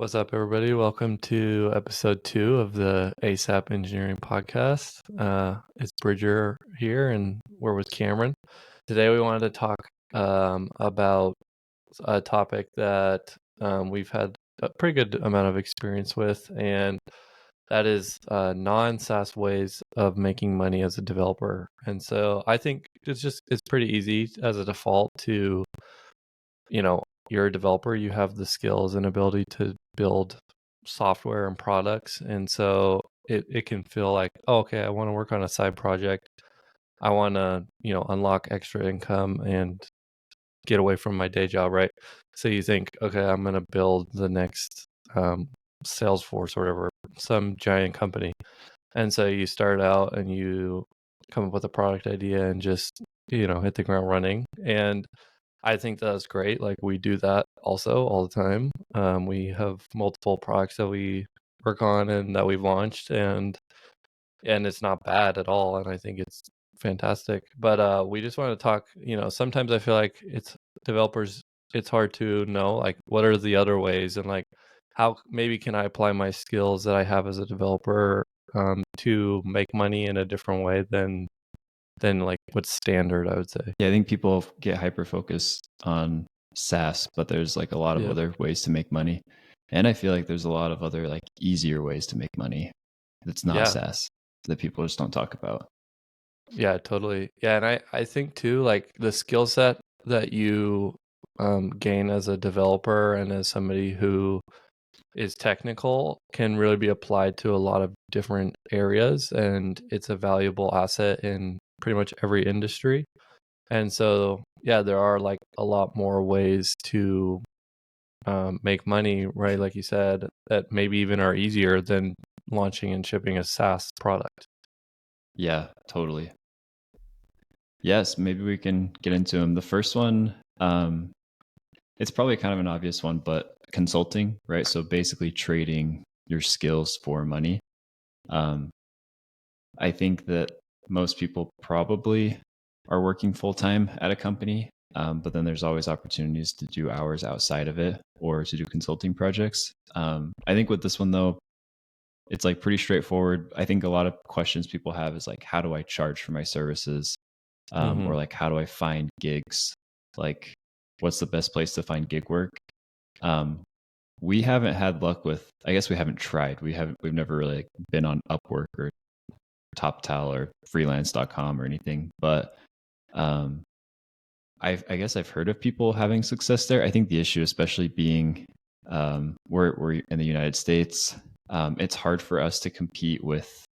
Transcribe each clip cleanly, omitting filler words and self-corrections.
What's up, everybody? Welcome to episode 2 of the ASAP Engineering Podcast. It's Bridger here, and we're with Cameron. Today, we wanted to talk about a topic that we've had a pretty good amount of experience with, and that is non-SaaS ways of making money as a developer. And so I think it's pretty easy as a default to, you're a developer, you have the skills and ability to build software and products. And so it can feel like, oh, okay, I want to work on a side project. I want to, unlock extra income and get away from my day job, right? So you think, okay, I'm going to build the next Salesforce or whatever, some giant company. And so you start out and you come up with a product idea and just, hit the ground running. And I think that's great. Like, we do that also all the time. We have multiple products that we work on and that we've launched, and it's not bad at all. And I think it's fantastic. But we just want to talk. Sometimes I feel like it's developers. It's hard to know, like, what are the other ways, and like how maybe can I apply my skills that I have as a developer to make money in a different way than like what's standard, I would say. Yeah, I think people get hyper focused on SaaS, but there's like a lot of other ways to make money. And I feel like there's a lot of other like easier ways to make money that's not SaaS that people just don't talk about. Yeah, totally. Yeah, and I think too, like, the skill set that you gain as a developer and as somebody who is technical can really be applied to a lot of different areas, and it's a valuable asset in pretty much every industry. And so, yeah, there are like a lot more ways to make money, right? Like you said, that maybe even are easier than launching and shipping a SaaS product. Yeah, totally. Yes, maybe we can get into them. The first one, it's probably kind of an obvious one, but consulting, right? So basically trading your skills for money. I think that most people probably are working full time at a company, but then there's always opportunities to do hours outside of it or to do consulting projects. I think with this one though, it's like pretty straightforward. I think a lot of questions people have is like, how do I charge for my services? Or like, how do I find gigs? Like, what's the best place to find gig work? We haven't had luck with, I guess we haven't tried. We've never really been on Upwork or TopTal or freelance.com or anything, but I guess I've heard of people having success there. I think the issue, especially being we're in the United States, it's hard for us to compete with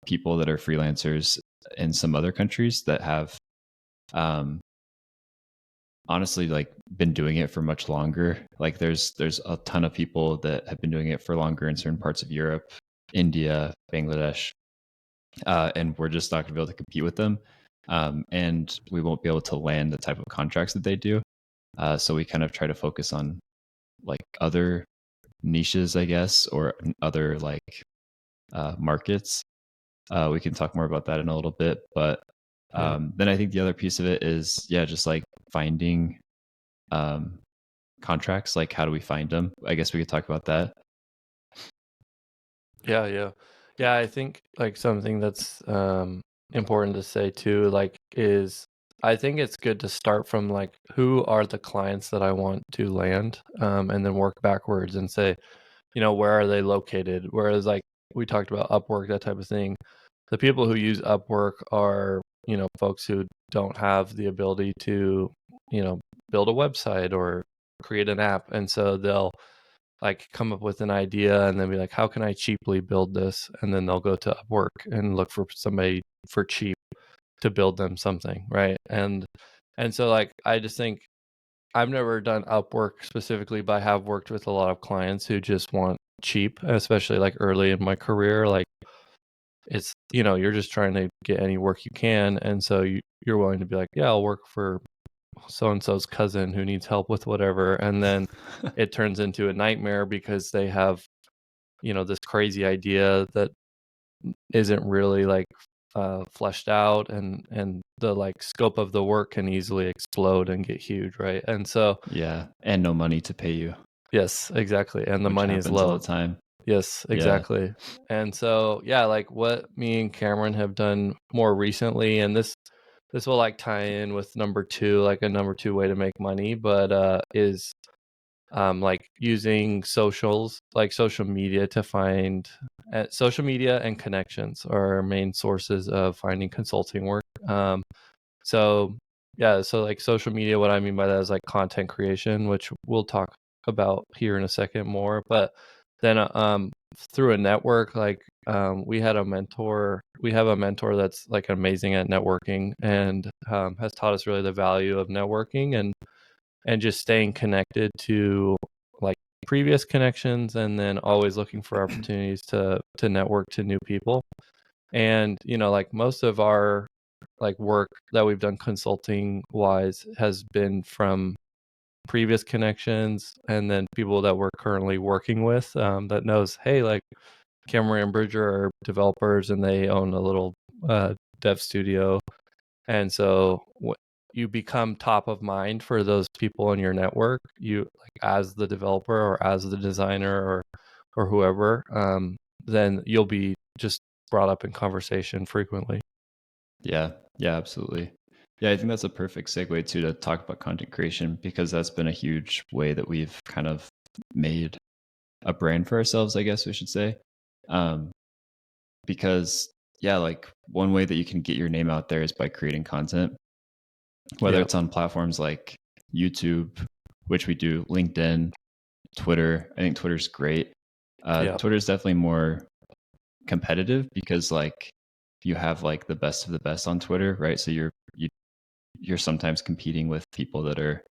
people that are freelancers in some other countries that have honestly like been doing it for much longer. Like there's a ton of people that have been doing it for longer in certain parts of Europe, India, Bangladesh, and we're just not going to be able to compete with them. And we won't be able to land the type of contracts that they do. So we kind of try to focus on like other niches, I guess, or other like markets. We can talk more about that in a little bit, but then I think the other piece of it is, just like finding contracts. Like, how do we find them? I guess we could talk about that. Yeah. I think like something that's important to say too, like, is I think it's good to start from like, who are the clients that I want to land, and then work backwards and say, where are they located? Whereas, like, we talked about Upwork, that type of thing. The people who use Upwork are, folks who don't have the ability to, build a website or create an app. And so they'll like come up with an idea and then be like, how can I cheaply build this? And then they'll go to Upwork and look for somebody for cheap to build them something, right? And so, like, I just think I've never done Upwork specifically, but I have worked with a lot of clients who just want cheap, especially like early in my career. Like, it's, you're just trying to get any work you can. And so you're willing to be like, yeah, I'll work for so-and-so's cousin who needs help with whatever. And then it turns into a nightmare because they have, this crazy idea that isn't really like fleshed out, and the like scope of the work can easily explode and get huge, right? And so and no money to pay you. Yes, exactly. And the which money is happens all low. the time. Yes, Yeah. exactly. And so, yeah, like what me and Cameron have done more recently, and this will like tie in with number two, like a number two way to make money, but is like using socials, like social media to find social media and connections are our main sources of finding consulting work. So yeah, so like social media, what I mean by that is like content creation, which we'll talk about here in a second more. But then through a network, like we have a mentor that's like amazing at networking and has taught us really the value of networking and just staying connected to like previous connections and then always looking for opportunities to network to new people. And like most of our like work that we've done consulting wise has been from previous connections and then people that we're currently working with that knows, hey, like Cameron and Bridger are developers and they own a little dev studio. And so you become top of mind for those people in your network, you like as the developer or as the designer or whoever, then you'll be just brought up in conversation frequently. Yeah. Yeah, absolutely. Yeah, I think that's a perfect segue too to talk about content creation, because that's been a huge way that we've kind of made a brand for ourselves, I guess we should say. Um, because yeah, like one way that you can get your name out there is by creating content, whether Yep. it's on platforms like YouTube, which we do, LinkedIn, Twitter. I think Twitter's great. Yep. Twitter's definitely more competitive because like you have like the best of the best on Twitter, right? So you're sometimes competing with people that are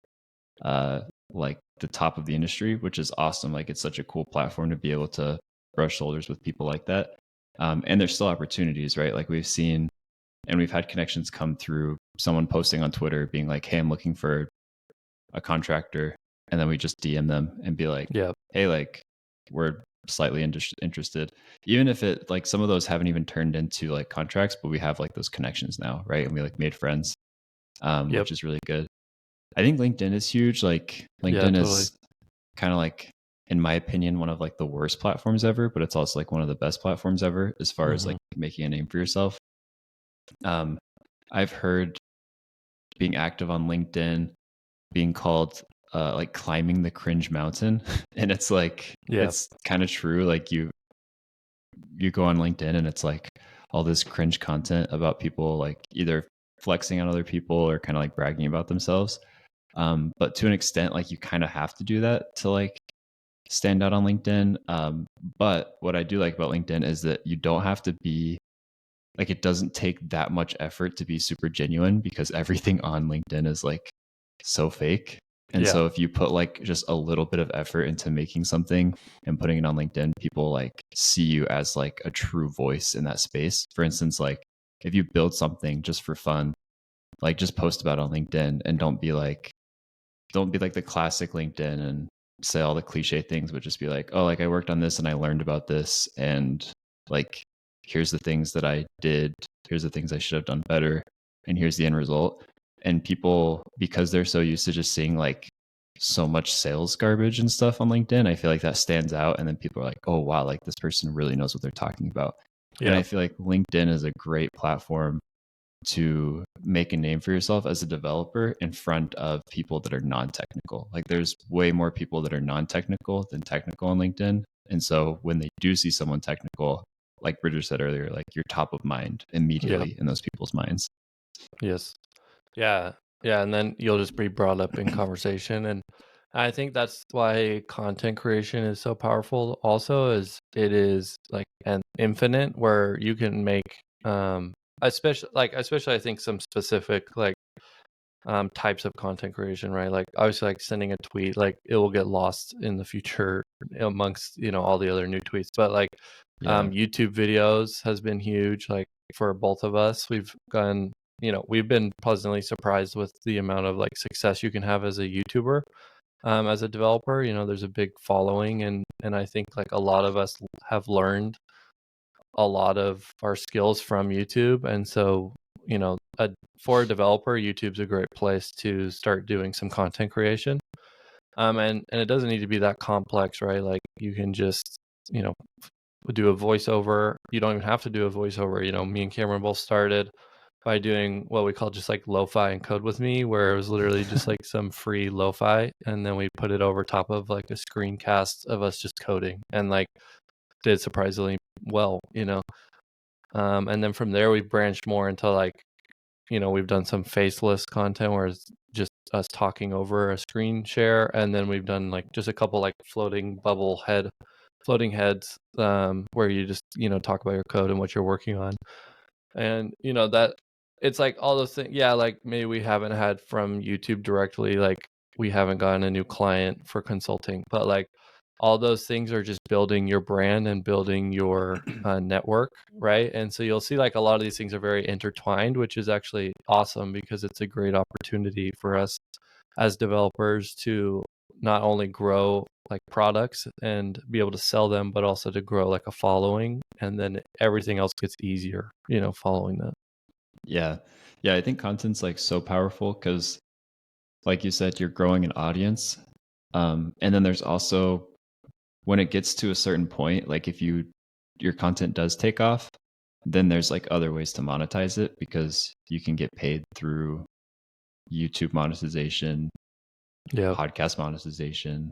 uh like the top of the industry, which is awesome. Like it's such a cool platform to be able to brush shoulders with people like that. And there's still opportunities, right? Like we've seen and we've had connections come through someone posting on Twitter being like, "Hey, I'm looking for a contractor," and then we just DM them and be like, Yep. "Hey, like we're slightly interested," even if it like some of those haven't even turned into like contracts, but we have like those connections now, right? And we like made friends, Yep. which is really good. I think LinkedIn is huge. Like Yeah, LinkedIn totally. is kind of like, in my opinion, one of like the worst platforms ever, but it's also like one of the best platforms ever as far as Hmm. like making a name for yourself. Um, I've heard being active on LinkedIn being called like climbing the cringe mountain, and it's like Yeah. it's kind of true. Like you go on LinkedIn and it's like all this cringe content about people like either flexing on other people or kind of like bragging about themselves. But to an extent, like you kind of have to do that to like stand out on LinkedIn. But what I do like about LinkedIn is that you don't have to be like, it doesn't take that much effort to be super genuine because everything on LinkedIn is like so fake. And Yeah. so if you put like just a little bit of effort into making something and putting it on LinkedIn, people like see you as like a true voice in that space. For instance, like if you build something just for fun, like just post about it on LinkedIn and don't be like the classic LinkedIn and say all the cliche things, but just be like, oh, like I worked on this and I learned about this. And like, here's the things that I did. Here's the things I should have done better. And here's the end result. And people, because they're so used to just seeing like so much sales garbage and stuff on LinkedIn, I feel like that stands out. And then people are like, oh, wow, like this person really knows what they're talking about. And I Yeah. feel like LinkedIn is a great platform to make a name for yourself as a developer in front of people that are non-technical. Like there's way more people that are non-technical than technical on LinkedIn. And so when they do see someone technical, like Bridger said earlier, like you're top of mind Yeah. immediately in those people's minds. Yes. Yeah. Yeah. And then you'll just be brought up in conversation. And I think that's why content creation is so powerful also is it is like an infinite where you can make especially I think some specific like types of content creation, right? Like obviously like sending a tweet, like it will get lost in the future amongst, all the other new tweets. But like Yeah. YouTube videos has been huge, like for both of us. We've been pleasantly surprised with the amount of like success you can have as a YouTuber. As a developer, there's a big following and I think like a lot of us have learned a lot of our skills from YouTube. And so, for a developer, YouTube's a great place to start doing some content creation. And it doesn't need to be that complex, right? Like you can just, you know, do a voiceover. You don't even have to do a voiceover. You know, me and Cameron both started by doing what we call just like lo-fi and code with me, where it was literally just like some free lo-fi, and then we put it over top of like a screencast of us just coding, and like did surprisingly well, you know. And then from there we've branched more into like, you know, we've done some faceless content where it's just us talking over a screen share, and then we've done like just a couple like floating heads, where you just, you know, talk about your code and what you're working on. And you know that it's like all those things. Yeah, like maybe we haven't had from YouTube directly, like we haven't gotten a new client for consulting, but like all those things are just building your brand and building your network, right? And so you'll see like a lot of these things are very intertwined, which is actually awesome because it's a great opportunity for us as developers to not only grow like products and be able to sell them, but also to grow like a following, and then everything else gets easier, you know, following that. Yeah. Yeah. I think content's like so powerful because, like you said, you're growing an audience. And then there's also, when it gets to a certain point, like if your content does take off, then there's like other ways to monetize it because you can get paid through YouTube monetization, Yeah. podcast monetization,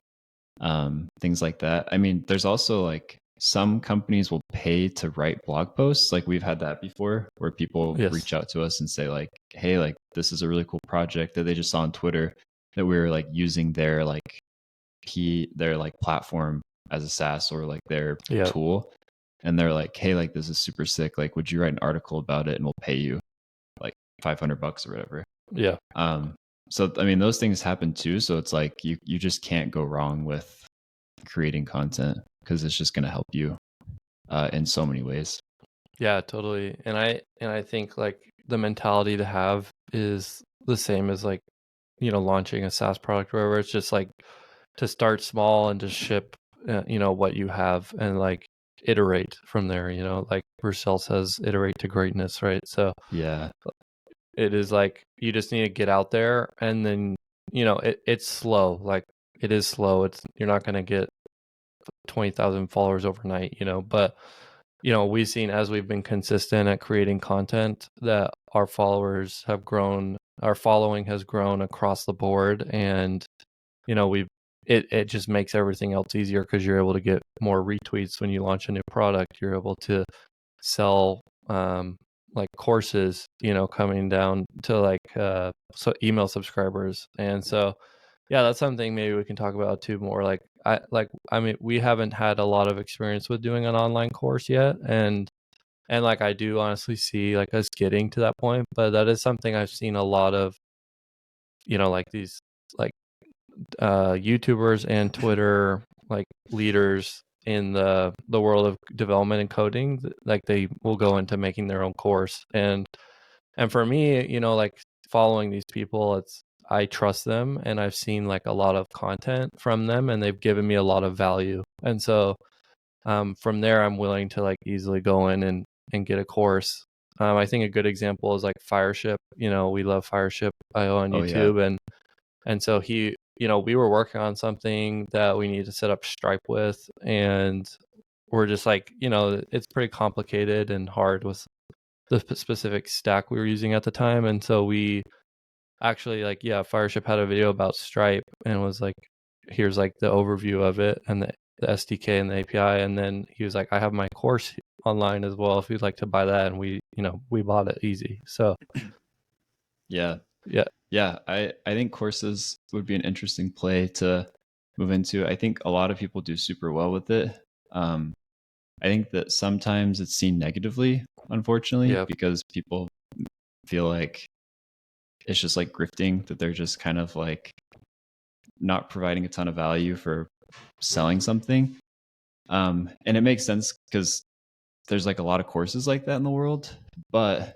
things like that. I mean, there's also like some companies will pay to write blog posts. Like we've had that before where people Yes. reach out to us and say like, hey, like this is a really cool project that they just saw on Twitter that we were like using their like their like platform as a SaaS or like their Yeah. tool. And they're like, hey, like this is super sick. Like, would you write an article about it and we'll pay you like $500 or whatever. Yeah. So I mean, those things happen too. So it's like you just can't go wrong with creating content because it's just going to help you in so many ways. Yeah, totally. And I think like the mentality to have is the same as like, you know, launching a SaaS product or whatever. It's just like to start small and just ship, you know, what you have, and like iterate from there, you know, like Purcell says, iterate to greatness, right? So Yeah, it is like you just need to get out there, and then, you know, it's slow. Like it is slow. You're not going to get 20,000 followers overnight, you know, but you know, we've seen as we've been consistent at creating content that our followers have grown, our following has grown across the board, and you know, it just makes everything else easier because you're able to get more retweets when you launch a new product. You're able to sell like courses, you know, coming down to like so email subscribers. And so yeah, that's something maybe we can talk about too more. I mean, we haven't had a lot of experience with doing an online course yet, and like I do honestly see like us getting to that point, but that is something I've seen a lot of, you know, like these like YouTubers and Twitter like leaders in the world of development and coding, like they will go into making their own course. And for me, you know, like following these people, it's I trust them, and I've seen like a lot of content from them, and they've given me a lot of value. And so from there, I'm willing to like easily go in and get a course. I think a good example is like Fireship. You know, we love Fireship IO on oh yeah, YouTube, and so he, you know, we were working on something that we needed to set up Stripe with, and we're just like, you know, it's pretty complicated and hard with the specific stack we were using at the time. And so we actually like, yeah, Fireship had a video about Stripe and was like, here's like the overview of it and the SDK and the API. And then he was like, I have my course online as well if you'd like to buy that. And we, you know, we bought it easy. So yeah, yeah. yeah. I think courses would be an interesting play to move into. I think a lot of people do super well with it. I think that sometimes it's seen negatively, unfortunately, Yeah. because people feel like it's just like grifting, that they're just kind of like not providing a ton of value for selling something. And it makes sense because there's like a lot of courses like that in the world, but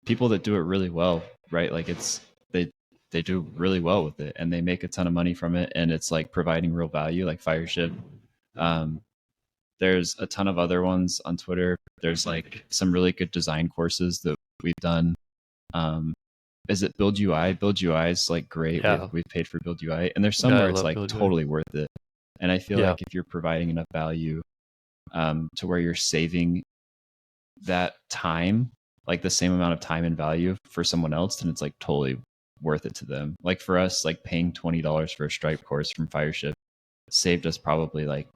people that do it really well, right? Like they do really well with it and they make a ton of money from it, and it's like providing real value, like Fireship. Um, there's a ton of other ones on Twitter. There's like some really good design courses that we've done. Um, is it Build UI? Build UI is like great. Yeah. We've paid for Build UI, and there's some Yeah, I where it's love like Billy Joy. totally worth it. And I feel Yeah. like if you're providing enough value to where you're saving that time, like the same amount of time and value for someone else, then it's like totally worth it to them. Like for us, like paying $20 for a Stripe course from Fireship saved us probably like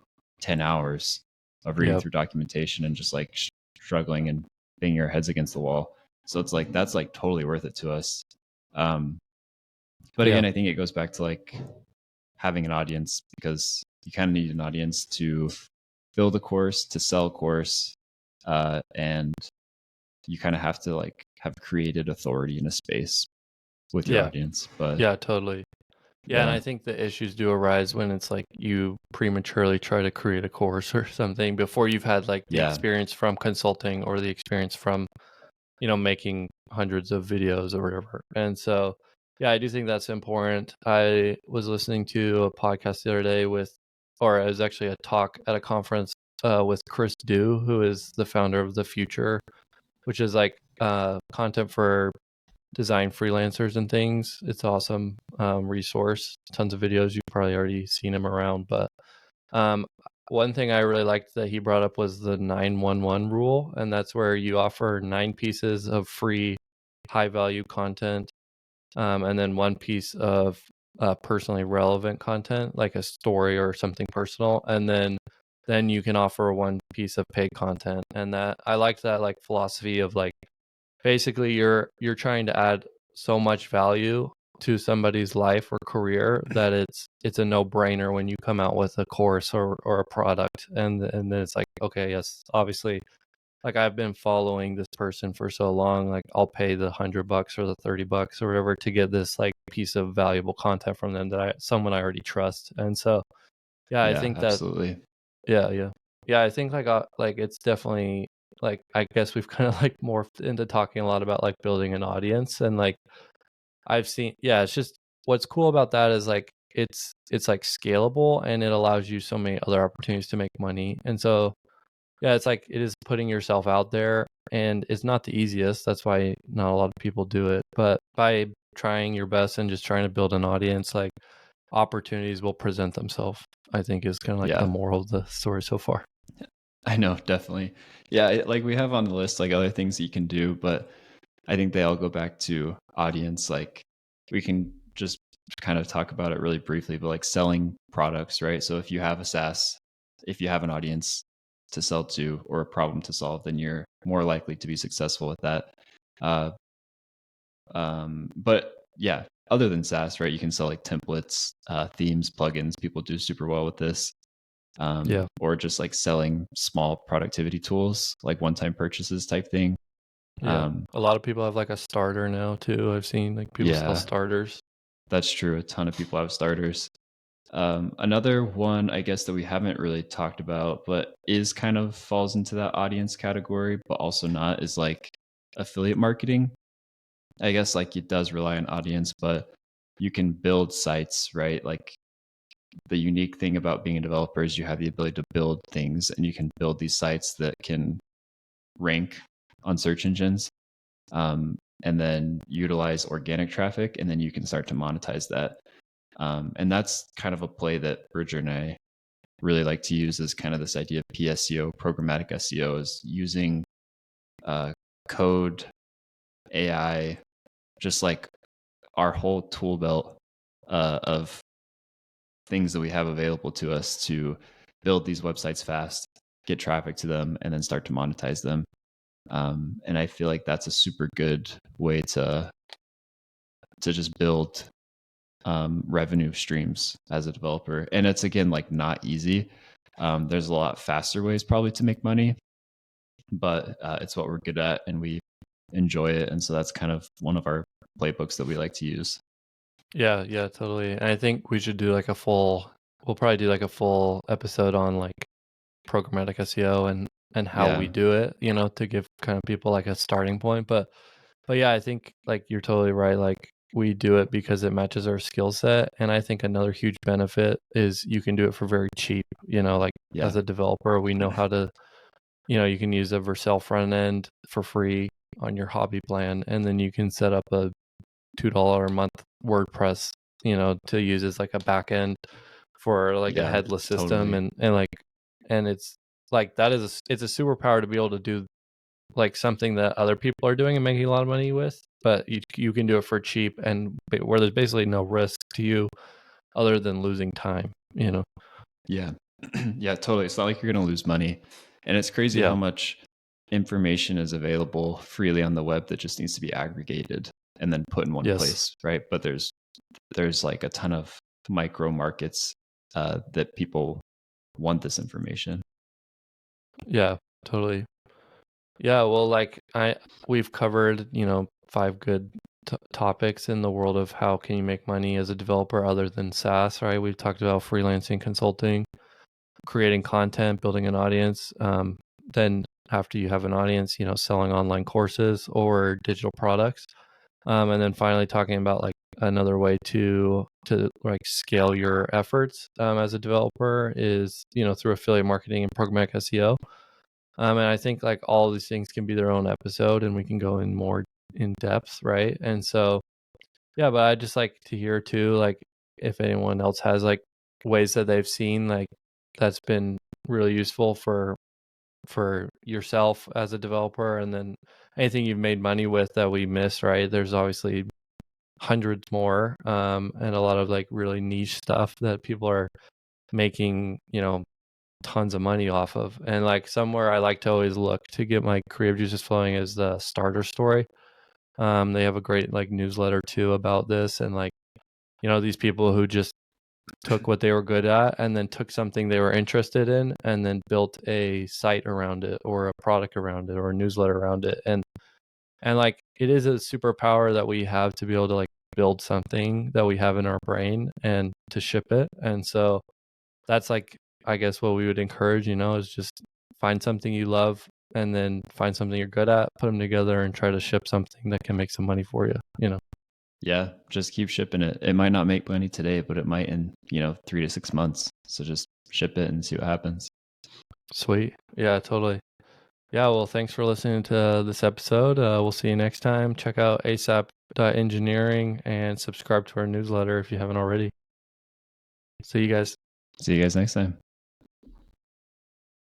10 hours of reading Yep. through documentation and just like struggling and banging our heads against the wall. So it's like that's like totally worth it to us. But Yeah. again, I think it goes back to like having an audience, because you kind of need an audience to build a course, to sell a course, and you kind of have to like have created authority in a space with your Yeah. audience. But Yeah, totally. Yeah, and I think the issues do arise when it's like you prematurely try to create a course or something before you've had like the yeah, experience from consulting or the experience from, making hundreds of videos or whatever. And so, yeah, I do think that's important. I was listening to a podcast the other day or it was actually a talk at a conference with Chris Dew, who is the founder of The Future, which is like content for design freelancers and things. It's awesome resource. Tons of videos. You've probably already seen him around. But um, one thing I really liked that he brought up was the 911 rule, and that's where you offer 9 pieces of free, high value content, and then 1 piece of personally relevant content, like a story or something personal, and then you can offer 1 piece of paid content. And that I liked that like philosophy of like basically you're trying to add so much value to somebody's life or career that it's a no-brainer when you come out with a course or a product, and then it's like, okay, yes, obviously, like I've been following this person for so long, like I'll pay the $100 or the $30 or whatever to get this like piece of valuable content from them that someone I already trust. And so yeah, I yeah, think that absolutely. yeah, I think like it's definitely like I guess we've kind of like morphed into talking a lot about like building an audience, and like I've seen, yeah, it's just what's cool about that is like it's like scalable, and it allows you so many other opportunities to make money. And so yeah, it's like it is putting yourself out there, and it's not the easiest. That's why not a lot of people do it. But by trying your best and just trying to build an audience, like opportunities will present themselves, I think is kind of like the Yeah, moral of the story so far. I know, definitely. Yeah, like we have on the list like other things that you can do, but I think they all go back to audience. Like we can just kind of talk about it really briefly, but like selling products, right? So if you have a SaaS, if you have an audience to sell to or a problem to solve, then you're more likely to be successful with that. Uh, but yeah, other than SaaS, right? You can sell like templates, themes, plugins. People do super well with this. Yeah. Or just like selling small productivity tools, like one-time purchases type thing. Yeah. A lot of people have like a starter now too. I've seen like people sell Yeah, starters. that's true. A ton of people have starters. Another one, I guess, that we haven't really talked about, but is kind of falls into that audience category, but also not, is like affiliate marketing. I guess like it does rely on audience, but you can build sites, right? Like the unique thing about being a developer is you have the ability to build things, and you can build these sites that can rank on search engines, and then utilize organic traffic, and then you can start to monetize that. And that's kind of a play that Bridger and I really like to use, is kind of this idea of PSEO, programmatic SEO, is using code, AI, just like our whole tool belt of things that we have available to us to build these websites fast, get traffic to them, and then start to monetize them. And I feel like that's a super good way to just build revenue streams as a developer. And it's again like not easy. There's a lot faster ways probably to make money, but it's what we're good at and we enjoy it. And so that's kind of one of our playbooks that we like to use. Yeah, yeah, totally. And I think we should do like we'll probably do like a full episode on like programmatic SEO and how we Yeah. do it, to give kind of people like a starting point. But yeah, I think like you're totally right. Like we do it because it matches our skill set. And I think another huge benefit is you can do it for very cheap, like Yeah. as a developer, we know how to, you can use a Vercel front end for free on your hobby plan, and then you can set up a $2 a month WordPress, to use as like a back end for like a headless system. Totally. And it's like, it's a superpower to be able to do like something that other people are doing and making a lot of money with, but you can do it for cheap and where there's basically no risk to you other than losing time, Yeah. Yeah, totally. It's not like you're going to lose money. And it's crazy Yeah. how much information is available freely on the web that just needs to be aggregated and then put in one Yes. place, right? But there's like a ton of micro markets that people want this information. Yeah, totally. Yeah, well, like we've covered, 5 good topics in the world of how can you make money as a developer other than SaaS, right? We've talked about freelancing, consulting, creating content, building an audience. Then after you have an audience, selling online courses or digital products. And then finally talking about like another way to like scale your efforts as a developer is, through affiliate marketing and programmatic SEO. And I think like all these things can be their own episode and we can go in more in depth, right? And so, yeah, but I just like to hear too, like if anyone else has like ways that they've seen like that's been really useful for yourself as a developer, and then anything you've made money with that we miss, right? There's obviously hundreds more, and a lot of like really niche stuff that people are making, tons of money off of. And like somewhere I like to always look to get my creative juices flowing is the Starter Story. They have a great like newsletter too about this, and like, these people who just took what they were good at and then took something they were interested in and then built a site around it or a product around it or a newsletter around it. And like it is a superpower that we have to be able to like build something that we have in our brain and to ship it. And so that's like, I guess what we would encourage, is just find something you love and then find something you're good at, put them together and try to ship something that can make some money for you. Yeah, just keep shipping it. It might not make money today, but it might in, 3 to 6 months. So just ship it and see what happens. Sweet. Yeah, totally. Yeah, well, thanks for listening to this episode. We'll see you next time. Check out asap.engineering and subscribe to our newsletter if you haven't already. See you guys. See you guys next time.